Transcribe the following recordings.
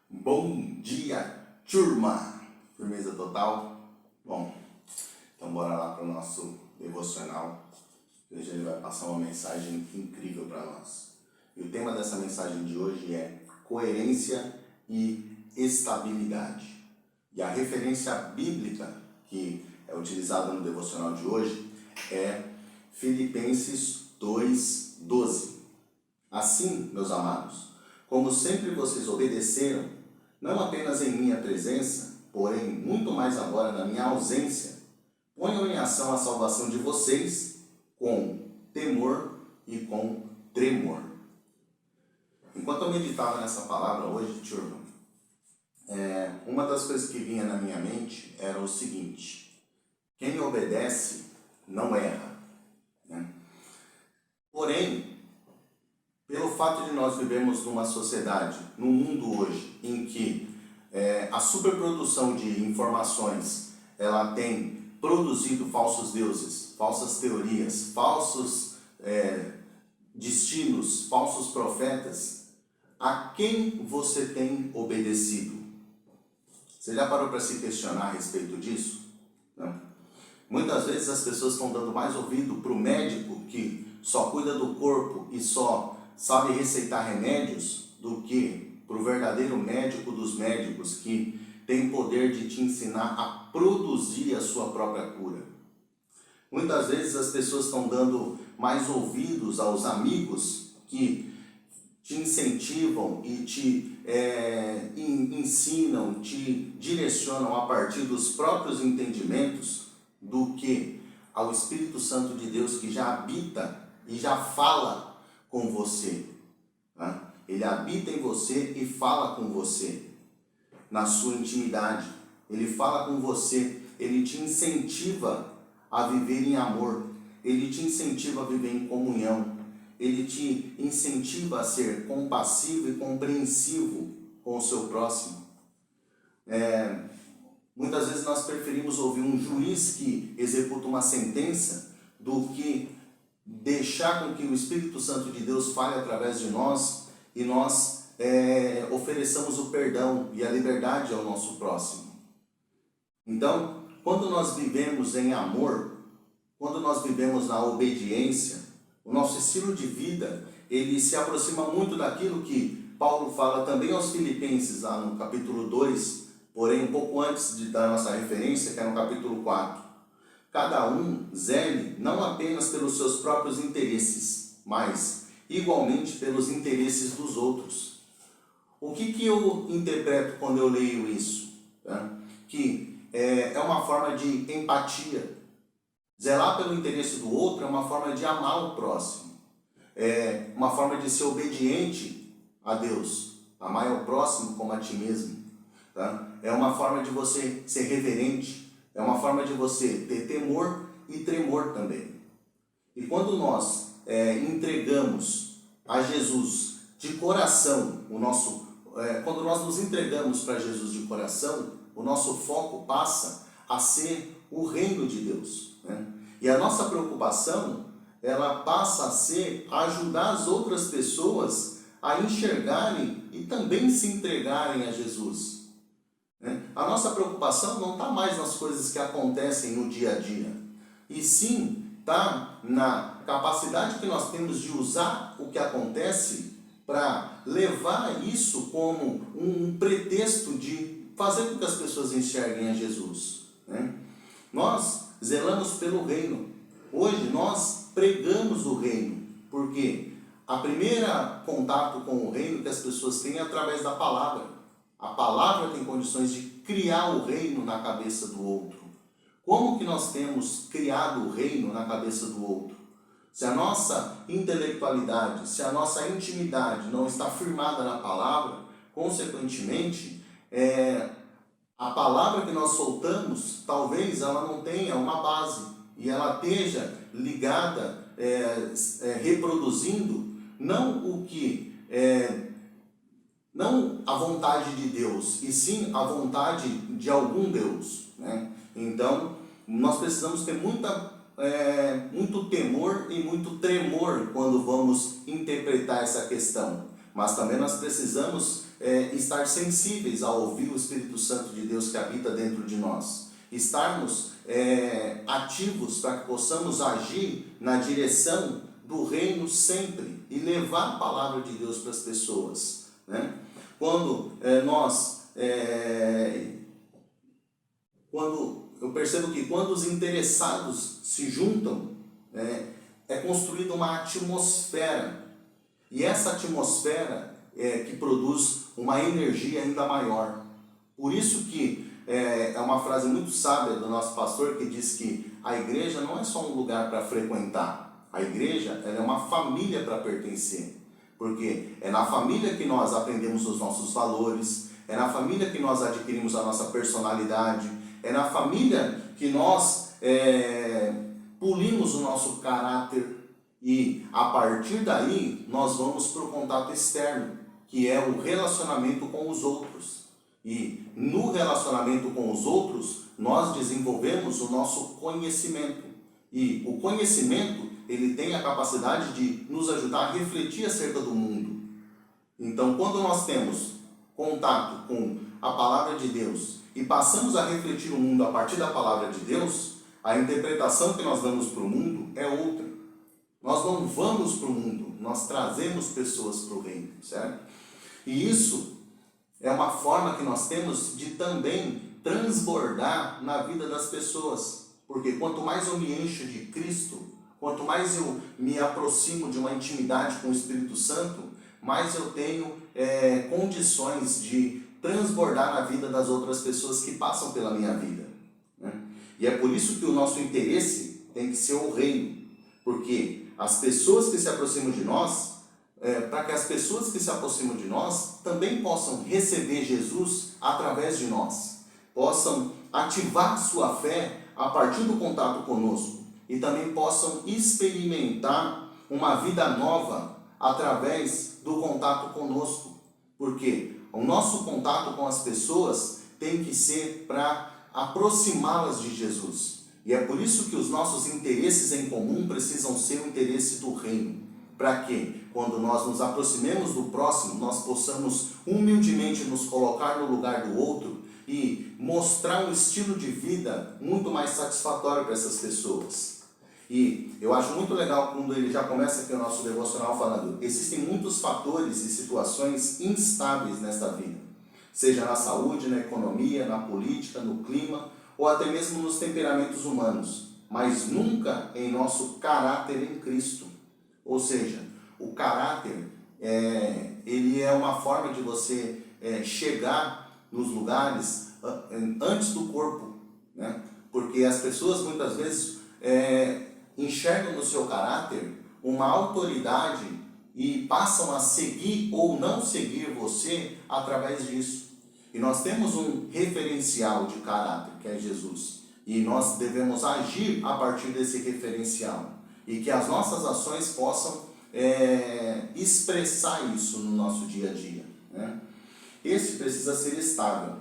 Bom dia, turma! Firmeza total? Bom, então bora lá para o nosso devocional. Hoje ele vai passar uma mensagem incrível para nós. E o tema dessa mensagem de hoje é coerência e estabilidade. E a referência bíblica que é utilizada no devocional de hoje é Filipenses 2:12. Assim, meus amados, como sempre vocês obedeceram, não apenas em minha presença, porém muito mais agora na minha ausência, ponham em ação a salvação de vocês com temor e com tremor. Enquanto eu meditava nessa palavra hoje, turma, uma das coisas que vinha na minha mente era o seguinte: quem obedece não erra, né? Porém, pelo fato de nós vivermos numa sociedade, num mundo hoje, em que a superprodução de informações, ela tem produzido falsos deuses, falsas teorias, falsos destinos, falsos profetas, a quem você tem obedecido? Você já parou para se questionar a respeito disso? Não? Muitas vezes as pessoas estão dando mais ouvido para o médico que só cuida do corpo e só sabe receitar remédios do que para o verdadeiro médico dos médicos que tem o poder de te ensinar a produzir a sua própria cura. Muitas vezes as pessoas estão dando mais ouvidos aos amigos que te incentivam e te ensinam, te direcionam a partir dos próprios entendimentos do que ao Espírito Santo de Deus que já habita e já fala com você, né? Ele habita em você e fala com você na sua intimidade. Ele fala com você, ele te incentiva a viver em amor, ele te incentiva a viver em comunhão, ele te incentiva a ser compassivo e compreensivo com o seu próximo. Muitas vezes nós preferimos ouvir um juiz que executa uma sentença do que deixar com que o Espírito Santo de Deus fale através de nós e nós ofereçamos o perdão e a liberdade ao nosso próximo. Então, quando nós vivemos em amor, quando nós vivemos na obediência, o nosso estilo de vida, ele se aproxima muito daquilo que Paulo fala também aos Filipenses, lá no capítulo 2, porém um pouco antes da nossa referência, que é no capítulo 4. Cada um zele não apenas pelos seus próprios interesses, mas igualmente pelos interesses dos outros. O que eu interpreto quando eu leio isso? Que é uma forma de empatia. Zelar pelo interesse do outro é uma forma de amar o próximo. É uma forma de ser obediente a Deus. Amar ao próximo como a ti mesmo. É uma forma de você ser reverente. É uma forma de você ter temor e tremor também. E quando nós entregamos a Jesus de coração, quando nós nos entregamos para Jesus de coração, o nosso foco passa a ser o reino de Deus, né? E a nossa preocupação, ela passa a ser ajudar as outras pessoas a enxergarem e também se entregarem a Jesus. A nossa preocupação não está mais nas coisas que acontecem no dia a dia, e sim está na capacidade que nós temos de usar o que acontece para levar isso como um pretexto de fazer com que as pessoas enxerguem a Jesus, né? Nós zelamos pelo reino. Hoje nós pregamos o reino, porque a primeira contato com o reino que as pessoas têm é através da palavra. A palavra tem condições de criar o reino na cabeça do outro. Como que nós temos criado o reino na cabeça do outro? Se a nossa intelectualidade, se a nossa intimidade não está firmada na palavra, consequentemente, a palavra que nós soltamos, talvez ela não tenha uma base e ela esteja ligada, reproduzindo não o que não a vontade de Deus, e sim a vontade de algum Deus, né? Então, nós precisamos ter muito temor e muito tremor quando vamos interpretar essa questão. Mas também nós precisamos estar sensíveis a ouvir o Espírito Santo de Deus que habita dentro de nós. Estarmos ativos para que possamos agir na direção do reino sempre e levar a palavra de Deus para as pessoas, né? Quando eu percebo que quando os interessados se juntam, é construída uma atmosfera, e essa atmosfera que produz uma energia ainda maior. Por isso que é uma frase muito sábia do nosso pastor que diz que a igreja não é só um lugar para frequentar, a igreja ela é uma família para pertencer, porque é na família que nós aprendemos os nossos valores, é na família que nós adquirimos a nossa personalidade, é na família que nós polimos o nosso caráter, e a partir daí nós vamos para o contato externo, que é o relacionamento com os outros. E no relacionamento com os outros, nós desenvolvemos o nosso conhecimento. E o conhecimento, ele tem a capacidade de nos ajudar a refletir acerca do mundo. Então, quando nós temos contato com a palavra de Deus e passamos a refletir o mundo a partir da palavra de Deus, a interpretação que nós damos para o mundo é outra. Nós não vamos para o mundo, nós trazemos pessoas para o reino, certo? E isso é uma forma que nós temos de também transbordar na vida das pessoas. Porque quanto mais eu me encho de Cristo, quanto mais eu me aproximo de uma intimidade com o Espírito Santo, mais eu tenho condições de transbordar na vida das outras pessoas que passam pela minha vida, né? E é por isso que o nosso interesse tem que ser o reino. Porque as pessoas que se aproximam de nós, para que as pessoas que se aproximam de nós também possam receber Jesus através de nós, possam ativar sua fé a partir do contato conosco e também possam experimentar uma vida nova através do contato conosco, porque o nosso contato com as pessoas tem que ser para aproximá-las de Jesus. E é por isso que os nossos interesses em comum precisam ser o interesse do reino. Para que, quando nós nos aproximemos do próximo, nós possamos humildemente nos colocar no lugar do outro e mostrar um estilo de vida muito mais satisfatório para essas pessoas. E eu acho muito legal quando ele já começa aqui o nosso devocional falando: existem muitos fatores e situações instáveis nesta vida, seja na saúde, na economia, na política, no clima, ou até mesmo nos temperamentos humanos, mas nunca em nosso caráter em Cristo. Ou seja, o caráter, ele é uma forma de você chegar nos lugares antes do corpo, né? Porque as pessoas muitas vezes enxergam no seu caráter uma autoridade e passam a seguir ou não seguir você através disso. E nós temos um referencial de caráter, que é Jesus. E nós devemos agir a partir desse referencial. E que as nossas ações possam expressar isso no nosso dia a dia, né? Esse precisa ser estável.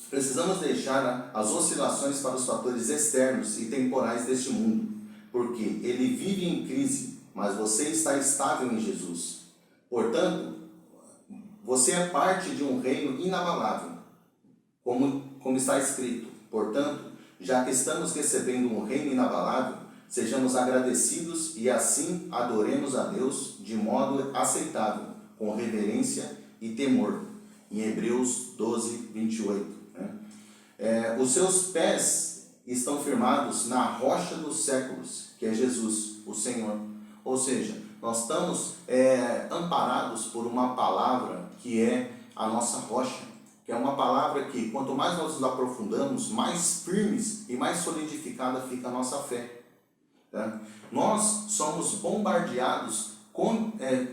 Precisamos deixar as oscilações para os fatores externos e temporais deste mundo. Porque ele vive em crise, mas você está estável em Jesus. Portanto, você é parte de um reino inabalável, como está escrito. Portanto, já que estamos recebendo um reino inabalável, sejamos agradecidos e assim adoremos a Deus de modo aceitável, com reverência e temor. Em Hebreus 12, 28. Né? Os seus pés estão firmados na rocha dos séculos, que é Jesus, o Senhor. Ou seja, nós estamos amparados por uma palavra que é a nossa rocha, que é uma palavra que, quanto mais nós nos aprofundamos, mais firmes e mais solidificada fica a nossa fé. Tá? Nós somos bombardeados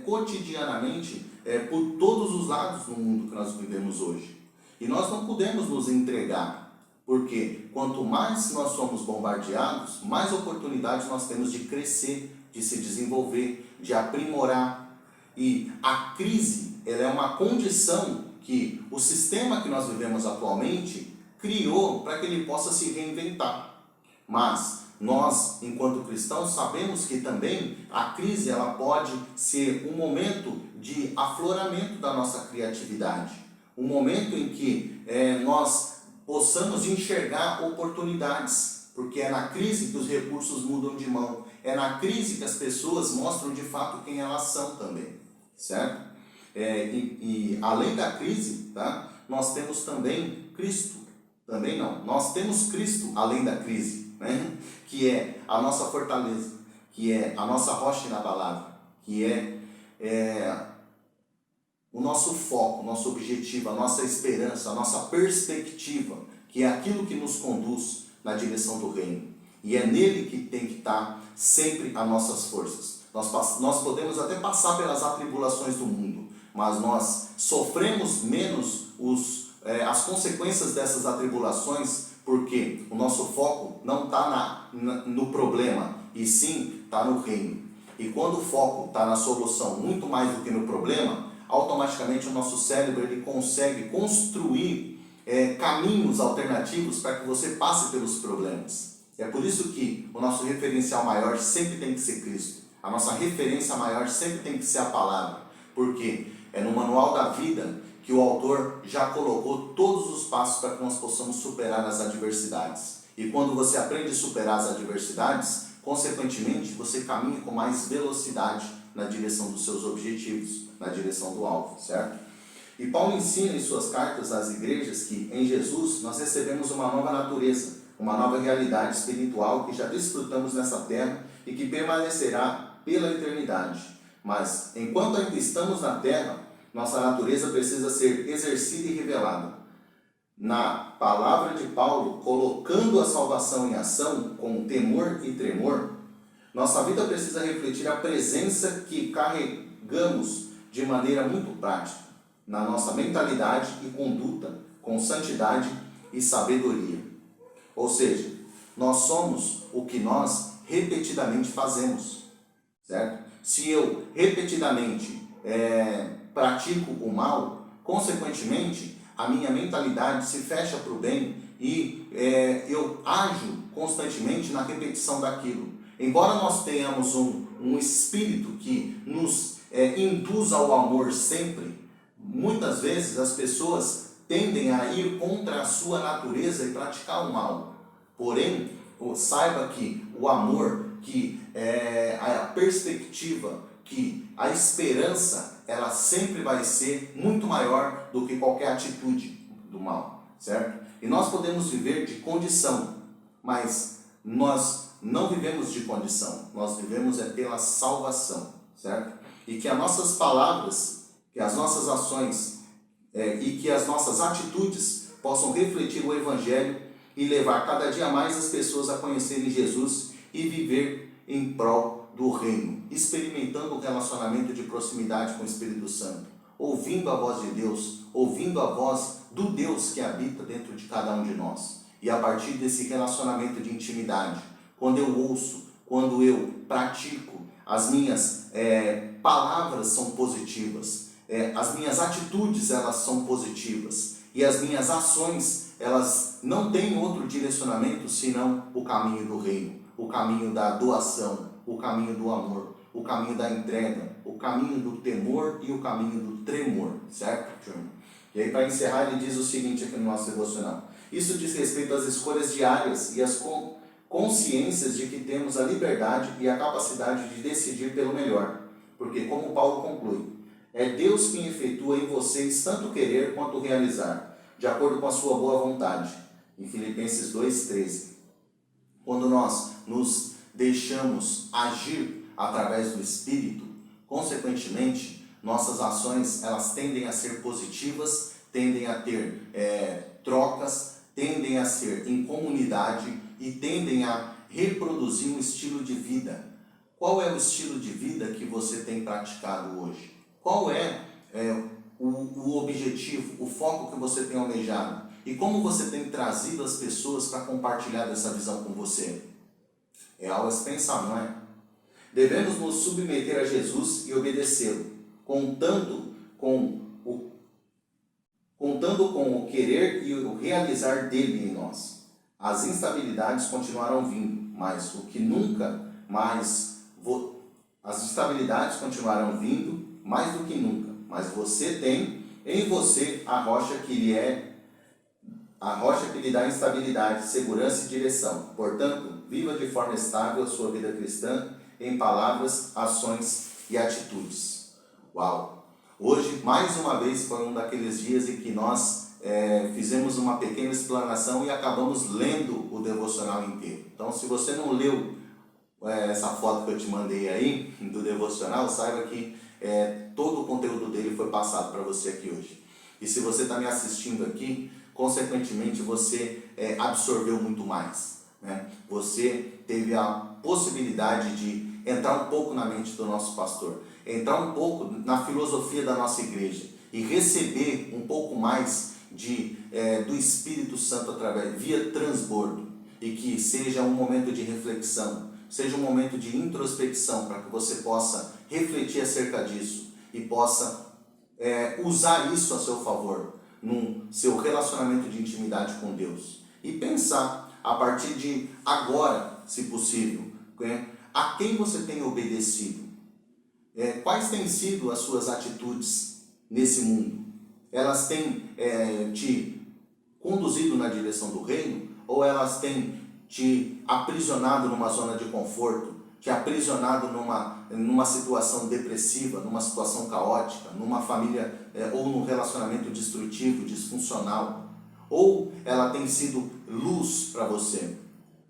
cotidianamente por todos os lados no mundo que nós vivemos hoje. E nós não podemos nos entregar, porque quanto mais nós somos bombardeados, mais oportunidades nós temos de crescer, de se desenvolver, de aprimorar. E a crise, ela é uma condição que o sistema que nós vivemos atualmente criou para que ele possa se reinventar. Mas nós, enquanto cristãos, sabemos que também a crise ela pode ser um momento de afloramento da nossa criatividade, um momento em que nós possamos enxergar oportunidades, porque é na crise que os recursos mudam de mão, é na crise que as pessoas mostram de fato quem elas são também, certo? E além da crise, tá? Nós temos também Cristo, também não, nós temos Cristo além da crise, né? Que é a nossa fortaleza, que é a nossa rocha inabalável, que é o nosso foco, o nosso objetivo, a nossa esperança, a nossa perspectiva, que é aquilo que nos conduz na direção do reino. E é nele que tem que estar sempre as nossas forças. Nós podemos até passar pelas atribulações do mundo, mas nós sofremos menos as consequências dessas atribulações, porque o nosso foco não está no problema, e sim está no reino. E quando o foco está na solução muito mais do que no problema, automaticamente o nosso cérebro ele consegue construir caminhos alternativos para que você passe pelos problemas. É por isso que o nosso referencial maior sempre tem que ser Cristo. A nossa referência maior sempre tem que ser a palavra, porque é no manual da vida que o autor já colocou todos os passos para que nós possamos superar as adversidades. E quando você aprende a superar as adversidades, consequentemente você caminha com mais velocidade na direção dos seus objetivos, na direção do alvo, certo? E Paulo ensina em suas cartas às igrejas que em Jesus nós recebemos uma nova natureza, uma nova realidade espiritual que já desfrutamos nessa terra e que permanecerá pela eternidade. Mas enquanto ainda estamos na terra, nossa natureza precisa ser exercida e revelada. Na palavra de Paulo, colocando a salvação em ação com temor e tremor, nossa vida precisa refletir a presença que carregamos de maneira muito prática, na nossa mentalidade e conduta, com santidade e sabedoria. Ou seja, nós somos o que nós repetidamente fazemos, certo? Se eu repetidamente pratico o mal, consequentemente, a minha mentalidade se fecha para o bem e eu ajo constantemente na repetição daquilo. Embora nós tenhamos um espírito que nos induz ao amor sempre, muitas vezes as pessoas tendem a ir contra a sua natureza e praticar o mal. Porém, saiba que o amor, que a perspectiva, que a esperança, ela sempre vai ser muito maior do que qualquer atitude do mal, certo? E nós podemos viver de condição, mas nós não vivemos de condição, nós vivemos pela salvação, certo? E que as nossas palavras, que as nossas ações e que as nossas atitudes possam refletir o Evangelho e levar cada dia mais as pessoas a conhecerem Jesus e viver em prol do reino, experimentando um relacionamento de proximidade com o Espírito Santo, ouvindo a voz de Deus, ouvindo a voz do Deus que habita dentro de cada um de nós. E a partir desse relacionamento de intimidade, quando eu ouço, quando eu pratico, as minhas palavras são positivas, as minhas atitudes elas são positivas e as minhas ações elas não têm outro direcionamento senão o caminho do reino, o caminho da doação, o caminho do amor, o caminho da entrega, o caminho do temor e o caminho do tremor, certo, turma? E aí, para encerrar, ele diz o seguinte aqui no nosso devocional: isso diz respeito às escolhas diárias e às consciências de que temos a liberdade e a capacidade de decidir pelo melhor, porque, como Paulo conclui, é Deus quem efetua em vocês tanto querer quanto realizar, de acordo com a sua boa vontade, em Filipenses 2,13. Quando nós nos deixamos agir através do Espírito, consequentemente, nossas ações elas tendem a ser positivas, tendem a ter trocas, tendem a ser em comunidade e tendem a reproduzir um estilo de vida. Qual é o estilo de vida que você tem praticado hoje? Qual é o objetivo, o foco que você tem almejado? E como você tem trazido as pessoas para compartilhar dessa visão com você? É algo a se pensar, não é? Devemos nos submeter a Jesus e obedecê-lo, contando com o querer e o realizar dele em nós. As instabilidades continuarão vindo, mas o que nunca mais... As instabilidades continuarão vindo mais do que nunca, mas você tem em você a rocha que lhe dá instabilidade, segurança e direção. Portanto, viva de forma estável a sua vida cristã em palavras, ações e atitudes. Uau! Hoje, mais uma vez, foi um daqueles dias em que nós fizemos uma pequena explanação e acabamos lendo o devocional inteiro. Então, se você não leu essa foto que eu te mandei aí, do devocional, saiba que todo o conteúdo dele foi passado para você aqui hoje. E se você está me assistindo aqui, consequentemente você absorveu muito mais, né? Você teve a possibilidade de entrar um pouco na mente do nosso pastor, entrar um pouco na filosofia da nossa igreja e receber um pouco mais do Espírito Santo via transbordo, e que seja um momento de reflexão, seja um momento de introspecção, para que você possa refletir acerca disso e possa usar isso a seu favor no seu relacionamento de intimidade com Deus. E pensar, a partir de agora, se possível, a quem você tem obedecido. Quais têm sido as suas atitudes nesse mundo? Elas têm te conduzido na direção do reino? Ou elas têm te aprisionado numa zona de conforto, te aprisionado numa situação depressiva, numa situação caótica, numa família ou num relacionamento destrutivo, disfuncional? Ou ela tem sido luz para você?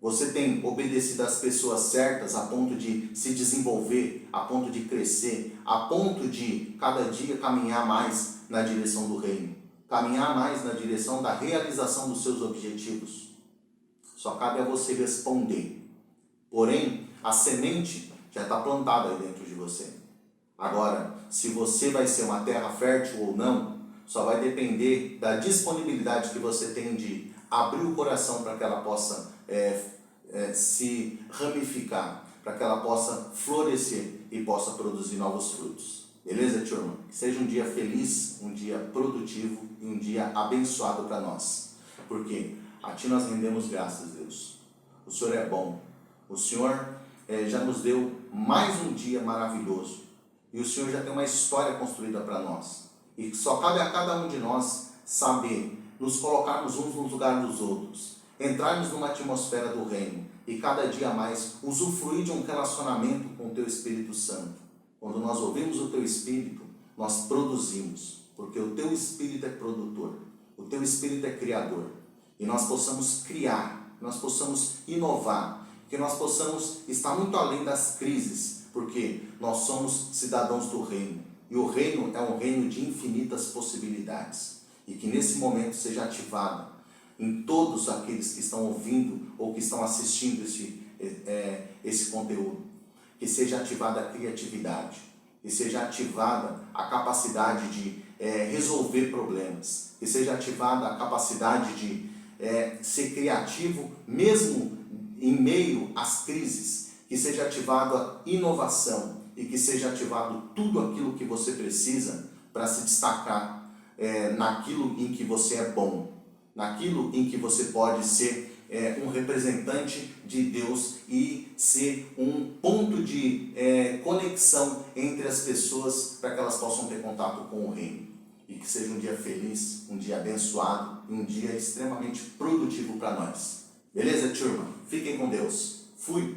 Você tem obedecido às pessoas certas a ponto de se desenvolver, a ponto de crescer, a ponto de cada dia caminhar mais na direção do reino, caminhar mais na direção da realização dos seus objetivos? Só cabe a você responder. Porém, a semente já está plantada aí dentro de você. Agora, se você vai ser uma terra fértil ou não, só vai depender da disponibilidade que você tem de abrir o coração para que ela possa se ramificar, para que ela possa florescer e possa produzir novos frutos. Beleza, turma? Que seja um dia feliz, um dia produtivo e um dia abençoado para nós. Porque a Ti nós rendemos graças, Deus. O Senhor é bom. O Senhor já nos deu mais um dia maravilhoso. E o Senhor já tem uma história construída para nós. E só cabe a cada um de nós saber nos colocarmos uns no lugar dos outros, entrarmos numa atmosfera do reino e cada dia mais usufruir de um relacionamento com o Teu Espírito Santo. Quando nós ouvimos o Teu Espírito, nós produzimos, porque o Teu Espírito é produtor, o Teu Espírito é criador. E nós possamos criar, nós possamos inovar, que nós possamos estar muito além das crises, porque nós somos cidadãos do reino. E o reino é um reino de infinitas possibilidades. E que nesse momento seja ativada em todos aqueles que estão ouvindo ou que estão assistindo esse conteúdo. Que seja ativada a criatividade, que seja ativada a capacidade de resolver problemas, que seja ativada a capacidade de ser criativo mesmo em meio às crises, que seja ativada a inovação e que seja ativado tudo aquilo que você precisa para se destacar naquilo em que você é bom, naquilo em que você pode ser um representante de Deus e ser um ponto de conexão entre as pessoas para que elas possam ter contato com o reino. E que seja um dia feliz, um dia abençoado e um dia extremamente produtivo para nós. Beleza, turma? Fiquem com Deus. Fui!